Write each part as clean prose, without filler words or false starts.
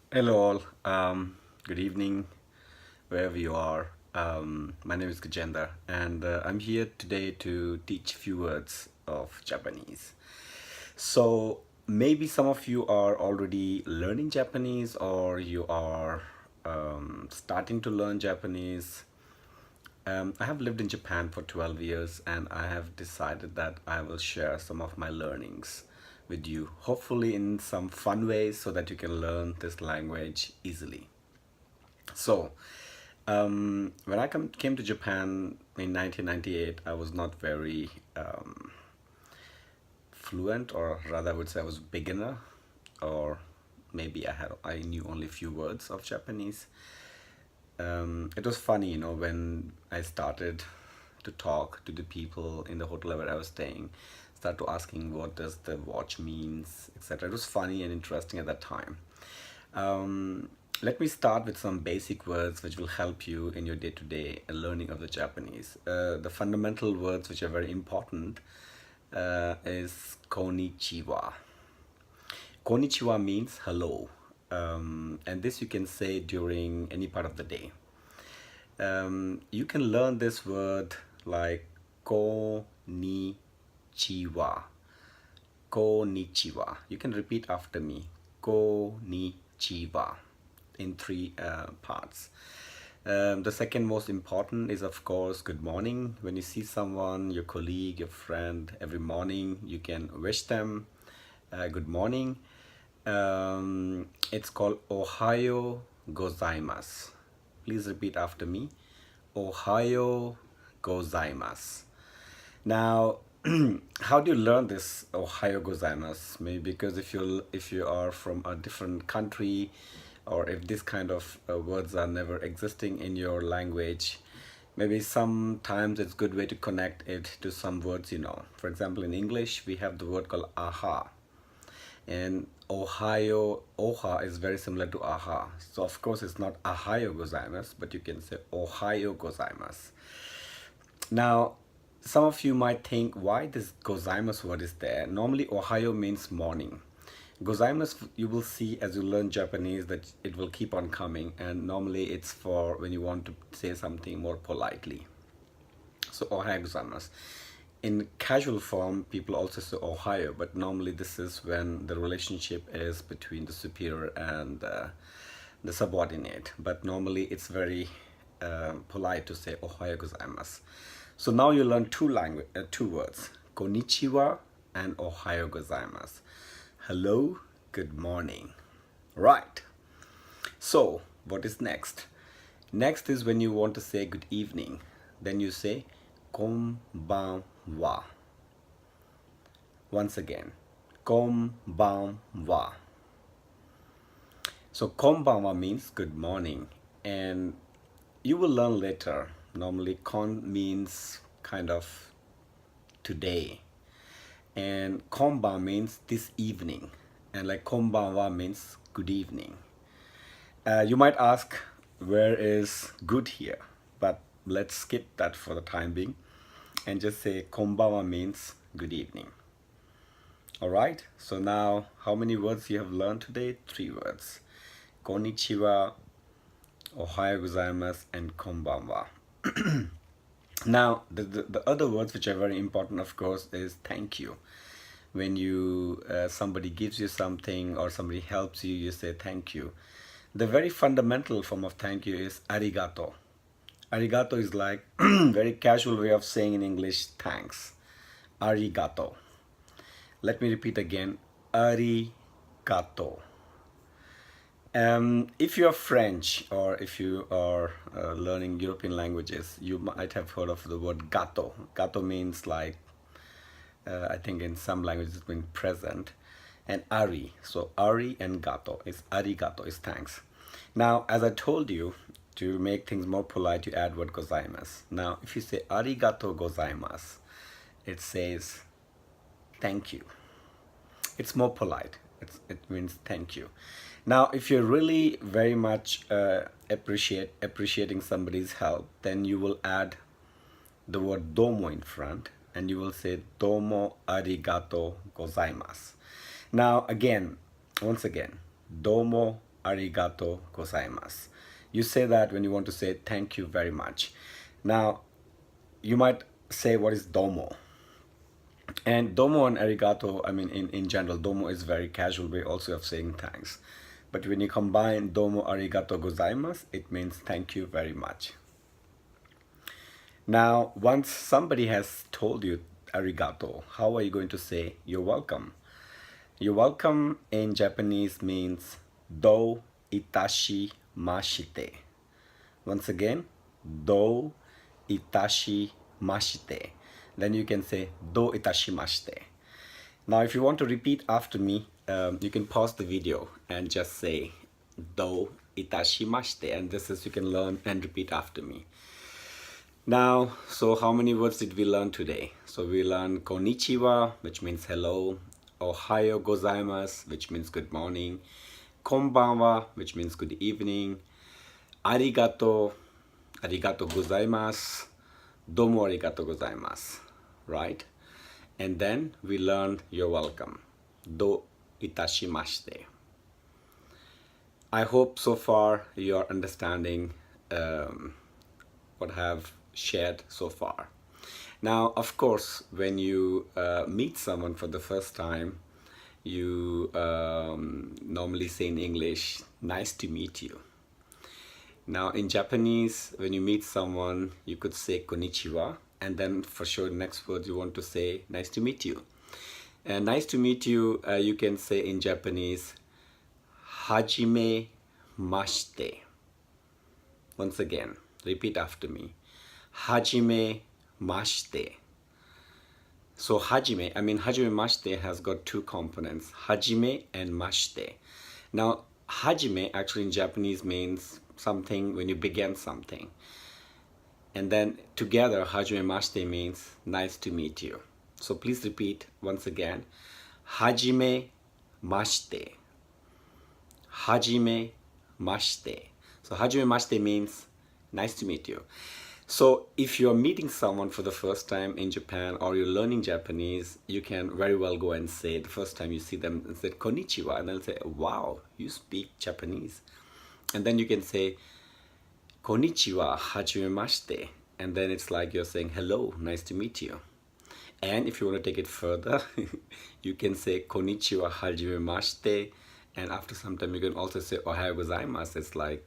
Hello all. Good evening, wherever you are. My name is Gajendra, and I'm here today to teach few words of Japanese. So maybe some of you are already learning Japanese, or you are starting to learn Japanese. I have lived in Japan for 12 years, and I have decided that I will share some of my learnings with you, hopefully in some fun ways so that you can learn this language easily. So, when came to Japan in 1998, I was not very fluent, or rather, I would say I was beginner, or maybe I knew only a few words of Japanese. It was funny, when I started to talk to the people in the hotel where I was staying, start to asking what does the watch means, etc. It was funny and interesting at that time. Let me start with some basic words which will help you in your day-to-day learning of the Japanese. The fundamental words which are very important is konnichiwa. Konnichiwa means hello, and this you can say during any part of the day. You can learn this word like konnichiwa. Konnichiwa. You can repeat after me. Konnichiwa in three parts. The second most important is, of course, good morning. When you see someone, your colleague, your friend, every morning, you can wish them good morning. It's called Ohayo gozaimasu. Please repeat after me. Ohayo gozaimasu. Now, how do you learn this Ohayo gozaimasu? Maybe because if you are from a different country, or if this kind of words are never existing in your language, maybe sometimes it's good way to connect it to some words you know. For example, in English, we have the word called aha. And Oha is very similar to aha. So of course it's not Ohayo gozaimasu, but you can say Ohayo gozaimasu. Now, some of you might think why this gozaimasu word is there. Normally, Ohayo means morning. Gozaimasu, you will see as you learn Japanese that it will keep on coming, and normally it's for when you want to say something more politely. So, Ohayo gozaimasu. In casual form, people also say Ohayo, but normally this is when the relationship is between the superior and the subordinate. But normally it's very polite to say Ohayo gozaimasu. So now you learn two words, konnichiwa and Ohayo gozaimasu. Hello, good morning. Right. So what is next? Next is when you want to say good evening. Then you say konbanwa. Once again, konbanwa. So konbanwa means good morning, and you will learn later. Normally, kon means kind of today, and konban means this evening, and like konbanwa means good evening. You might ask, where is good here? But let's skip that for the time being and just say konbanwa means good evening. All right, so now how many words you have learned today? 3 words. Konnichiwa, Ohayo gozaimasu, and konbanwa. Now, the other words which are very important, of course, is thank you. When you somebody gives you something or somebody helps you, you say thank you. The very fundamental form of thank you is arigato. Arigato is like very casual way of saying in English thanks. Arigato. Let me repeat again. Arigato. If you are French, or if you are learning European languages, you might have heard of the word gato. Gato means like, I think in some languages it means present. And ari, so ari and gato is arigato, is thanks. Now, as I told you, to make things more polite, you add word gozaimasu. Now, if you say arigato gozaimasu, it says thank you. It's more polite. It means thank you. Now, if you're really very much appreciating somebody's help, then you will add the word domo in front, and you will say domo arigato gozaimasu. Now, once again, domo arigato gozaimasu. You say that when you want to say thank you very much. Now, you might say what is domo. And domo and arigato, I mean, in general, domo is very casual way also of saying thanks. But when you combine domo arigato gozaimasu, it means thank you very much. Now, once somebody has told you arigato, how are you going to say you're welcome? You're welcome in Japanese means do itashi mashite. Once again, do itashi mashite. Then you can say do itashimashite. Now, if you want to repeat after me, you can pause the video and just say do itashimashite, and this is you can learn and repeat after me. Now, so how many words did we learn today? So we learned konnichiwa, which means hello, ohayo gozaimasu, which means good morning, konbanwa, which means good evening, arigato, arigato gozaimasu, domo arigato gozaimasu, right? And then we learned you're welcome, do itashimashite. I hope so far you're understanding what I have shared so far. Now, of course, when you meet someone for the first time, you normally say in English, nice to meet you. Now, in Japanese, when you meet someone, you could say konnichiwa, and then for sure, the next word you want to say, nice to meet you. And nice to meet you, you can say in Japanese, hajime mashite. Once again, repeat after me. Hajime mashite. So hajime, I mean hajime mashite has got two components, hajime and mashite. Now, hajime actually in Japanese means something when you begin something. And then together, hajime mashite means nice to meet you. So please repeat once again. Hajime mashite. Hajime mashite. So hajime mashite means nice to meet you. So if you're meeting someone for the first time in Japan or you're learning Japanese, you can very well go and say the first time you see them and say konnichiwa, and they'll say, wow, you speak Japanese. And then you can say konnichiwa, hajimemashite, and then it's like you're saying hello, nice to meet you. And if you want to take it further, you can say konnichiwa, hajimemashite, and after some time you can also say ohayo gozaimasu. It's like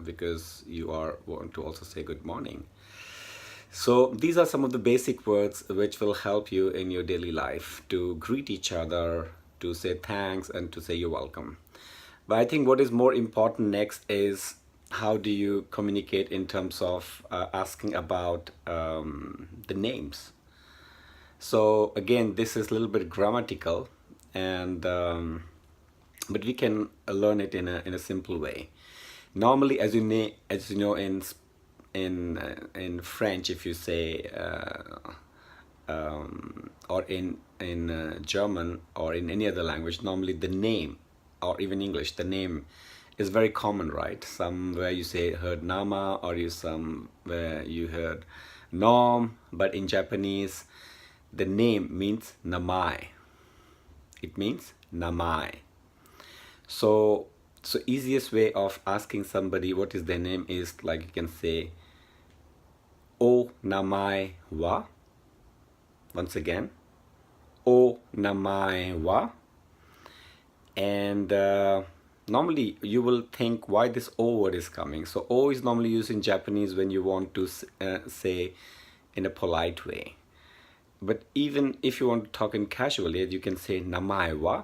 because you want to also say good morning. So these are some of the basic words which will help you in your daily life to greet each other, to say thanks, and to say you're welcome. But I think what is more important next is how do you communicate in terms of asking about the names. So again, this is a little bit grammatical, and but we can learn it in a simple way. Normally, as you know, in French, if you say or in German or in any other language, normally the name, or even English, the name is very common, right? Somewhere you say heard nama, or somewhere you heard nom, but in Japanese, the name means namae. It means namae. So easiest way of asking somebody what is their name is like you can say o namae wa. Once again, o namae wa. And normally you will think why this o word is coming. So o is normally used in Japanese when you want to say in a polite way. But even if you want to talk in casually, you can say namae wa.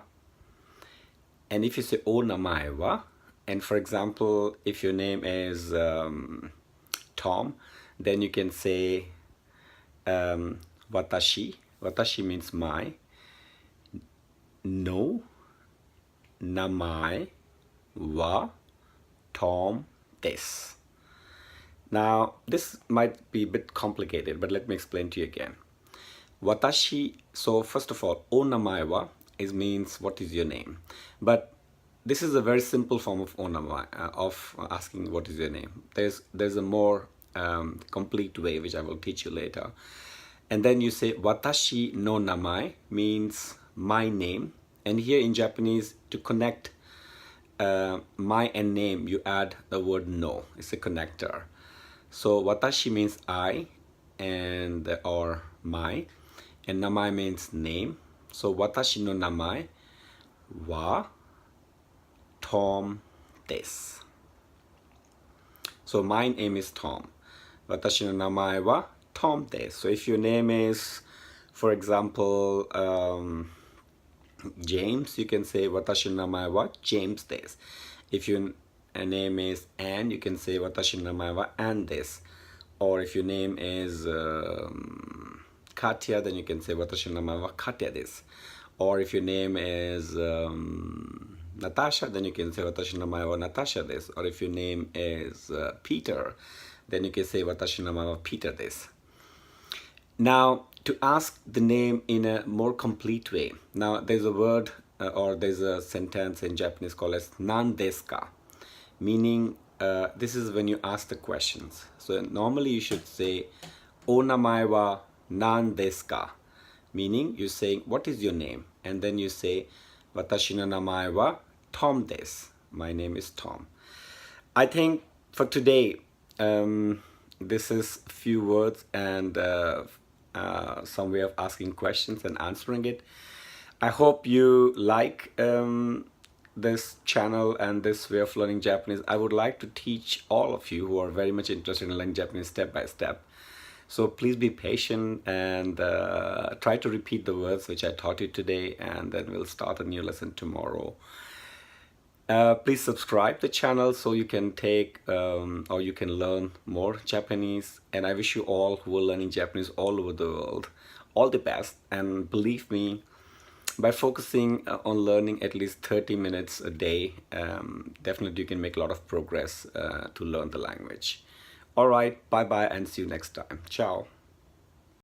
And if you say o namae wa, and for example, if your name is Tom, then you can say watashi. Watashi means my. No namae wa Tom desu. Now, this might be a bit complicated, but let me explain to you again. Watashi, so first of all, o namae wa means what is your name. But this is a very simple form of onamae, of asking what is your name. There's a more complete way which I will teach you later. And then you say watashi no namae means my name. And here in Japanese, to connect my and name, you add the word no. It's a connector. So watashi means I and or my, and namae means name. So watashi no namae wa Tom desu. So my name is Tom. Watashi no namae wa Tom desu. So if your name is, for example, James, you can say watashi no namae wa James desu. If your name is Anne, you can say watashi no namae wa Anne desu. Or if your name is Katya, then you can say watashi no namae wa Katya desu. Or if your name is Natasha, then you can say watashi no namae wa Natasha desu. Or if your name is Peter, then you can say watashi no namae wa Peter desu. Now, to ask the name in a more complete way, now there's a word or there's a sentence in Japanese called as nan desu ka, meaning this is when you ask the questions. So normally you should say o namae wa nan desu ka, meaning you're saying what is your name, and then you say watashi no namae wa Tom desu. My name is Tom. I think for today, this is a few words and some way of asking questions and answering it. I hope you like this channel and this way of learning Japanese. I would like to teach all of you who are very much interested in learning Japanese step by step. So please be patient and try to repeat the words which I taught you today, and then we'll start a new lesson tomorrow. Please subscribe the channel so you can take or you can learn more Japanese. And I wish you all who are learning Japanese all over the world all the best. And believe me, by focusing on learning at least 30 minutes a day, definitely you can make a lot of progress to learn the language. All right, bye bye and see you next time. Ciao.